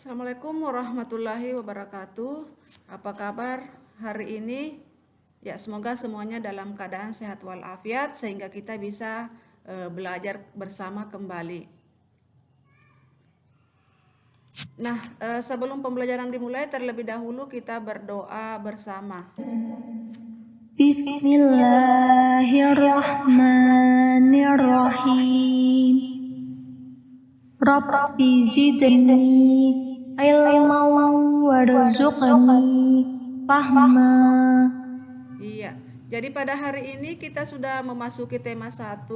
Assalamualaikum warahmatullahi wabarakatuh. Apa kabar hari ini? Ya, semoga semuanya dalam keadaan sehat walafiat sehingga kita bisa belajar bersama kembali. Nah, sebelum pembelajaran dimulai terlebih dahulu kita berdoa bersama. Bismillahirrahmanirrahim. Rabbi zidni ilman warzuqni fahma. Iya, jadi pada hari ini kita sudah memasuki tema 1,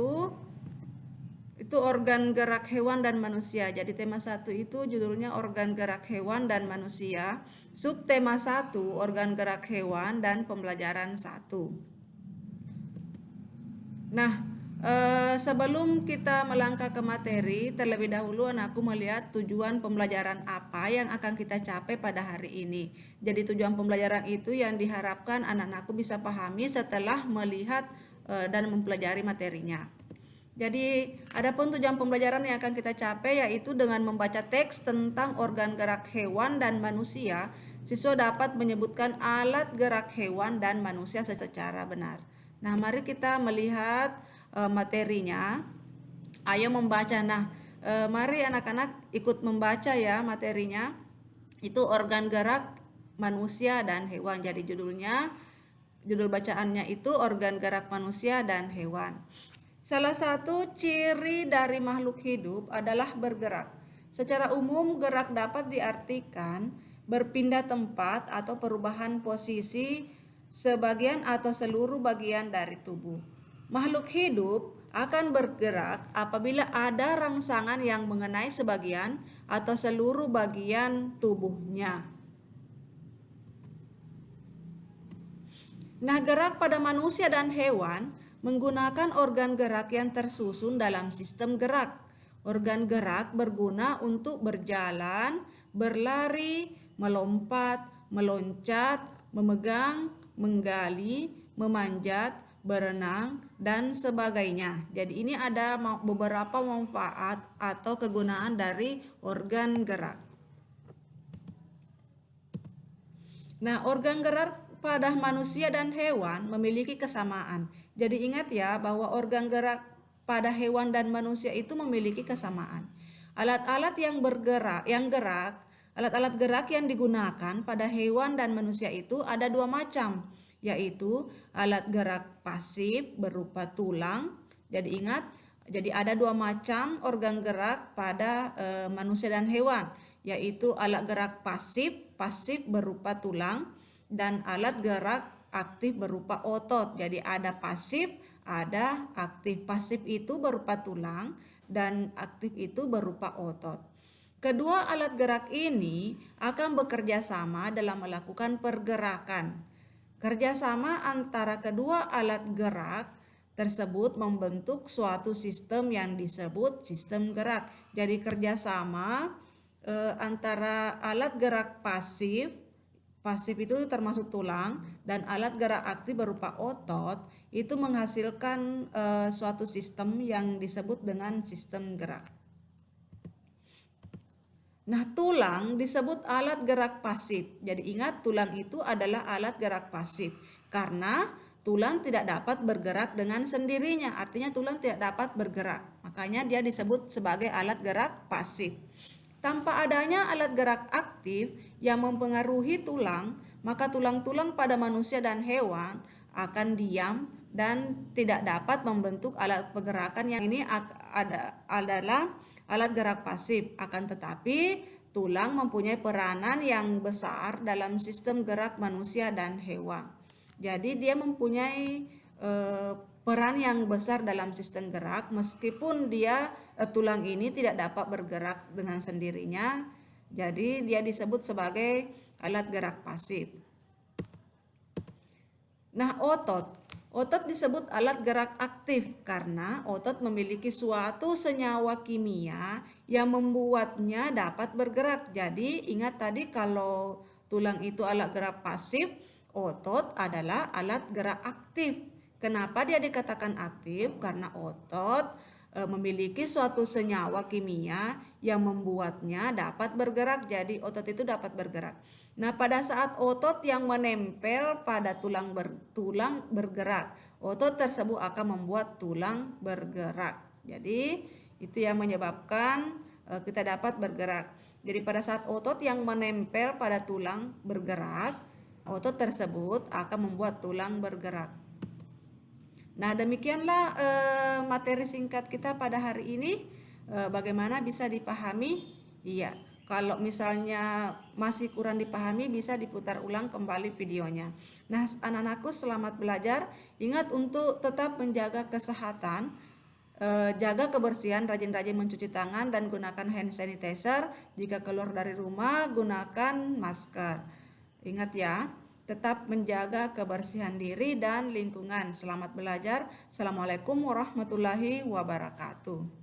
itu organ gerak hewan dan manusia. Jadi tema 1 itu judulnya organ gerak hewan dan manusia. Subtema 1 organ gerak hewan dan pembelajaran 1. Nah, sebelum kita melangkah ke materi, terlebih dahulu anakku melihat tujuan pembelajaran apa yang akan kita capai pada hari ini. Jadi tujuan pembelajaran itu yang diharapkan anak-anakku bisa pahami setelah melihat dan mempelajari materinya. Jadi, adapun tujuan pembelajaran yang akan kita capai yaitu dengan membaca teks tentang organ gerak hewan dan manusia, siswa dapat menyebutkan alat gerak hewan dan manusia secara benar. Nah, mari kita melihat materinya. Ayo membaca. Nah, mari anak-anak ikut membaca ya materinya. Itu organ gerak manusia dan hewan. Jadi judul bacaannya itu organ gerak manusia dan hewan. Salah satu ciri dari makhluk hidup adalah bergerak. Secara umum, gerak dapat diartikan berpindah tempat atau perubahan posisi sebagian atau seluruh bagian dari tubuh. Makhluk hidup akan bergerak apabila ada rangsangan yang mengenai sebagian atau seluruh bagian tubuhnya. Nah, gerak pada manusia dan hewan menggunakan organ gerak yang tersusun dalam sistem gerak. Organ gerak berguna untuk berjalan, berlari, melompat, meloncat, memegang, menggali, memanjat, berenang, dan sebagainya. Jadi ini ada beberapa manfaat atau kegunaan dari organ gerak. Nah, organ gerak pada manusia dan hewan memiliki kesamaan. Jadi ingat ya bahwa organ gerak pada hewan dan manusia itu memiliki kesamaan. Alat-alat yang alat-alat gerak yang digunakan pada hewan dan manusia itu ada 2 macam, yaitu alat gerak pasif berupa tulang. Jadi ingat, jadi ada 2 macam organ gerak pada manusia dan hewan, yaitu alat gerak pasif berupa tulang dan alat gerak aktif berupa otot. Jadi ada pasif, ada aktif. Pasif itu berupa tulang dan aktif itu berupa otot. Kedua alat gerak ini akan bekerja sama dalam melakukan pergerakan. Kerjasama antara kedua alat gerak tersebut membentuk suatu sistem yang disebut sistem gerak. Jadi kerjasama antara alat gerak pasif itu termasuk tulang, dan alat gerak aktif berupa otot itu menghasilkan suatu sistem yang disebut dengan sistem gerak. Nah, tulang disebut alat gerak pasif. Jadi ingat, tulang itu adalah alat gerak pasif karena tulang tidak dapat bergerak dengan sendirinya. Artinya tulang tidak dapat bergerak. Makanya dia disebut sebagai alat gerak pasif. Tanpa adanya alat gerak aktif yang mempengaruhi tulang, maka tulang-tulang pada manusia dan hewan akan diam dan tidak dapat membentuk alat pergerakan yang ini adalah alat gerak pasif. Akan tetapi tulang mempunyai peranan yang besar dalam sistem gerak manusia dan hewan. Jadi dia mempunyai peran yang besar dalam sistem gerak, meskipun tulang ini tidak dapat bergerak dengan sendirinya. Jadi dia disebut sebagai alat gerak pasif. Nah, otot disebut alat gerak aktif karena otot memiliki suatu senyawa kimia yang membuatnya dapat bergerak. Jadi ingat tadi kalau tulang itu alat gerak pasif, otot adalah alat gerak aktif. Kenapa dia dikatakan aktif? Karena otot memiliki suatu senyawa kimia yang membuatnya dapat bergerak. Jadi otot itu dapat bergerak. Nah, pada saat otot yang menempel pada tulang bergerak, otot tersebut akan membuat tulang bergerak. Jadi itu yang menyebabkan kita dapat bergerak. Jadi pada saat otot yang menempel pada tulang bergerak, otot tersebut akan membuat tulang bergerak. Nah, demikianlah materi singkat kita pada hari ini. Bagaimana bisa dipahami? Iya, kalau misalnya masih kurang dipahami bisa diputar ulang kembali videonya. Nah, anak-anakku selamat belajar. Ingat untuk tetap menjaga kesehatan, jaga kebersihan, rajin-rajin mencuci tangan dan gunakan hand sanitizer. Jika keluar dari rumah, gunakan masker. Ingat ya, tetap menjaga kebersihan diri dan lingkungan. Selamat belajar. Assalamualaikum warahmatullahi wabarakatuh.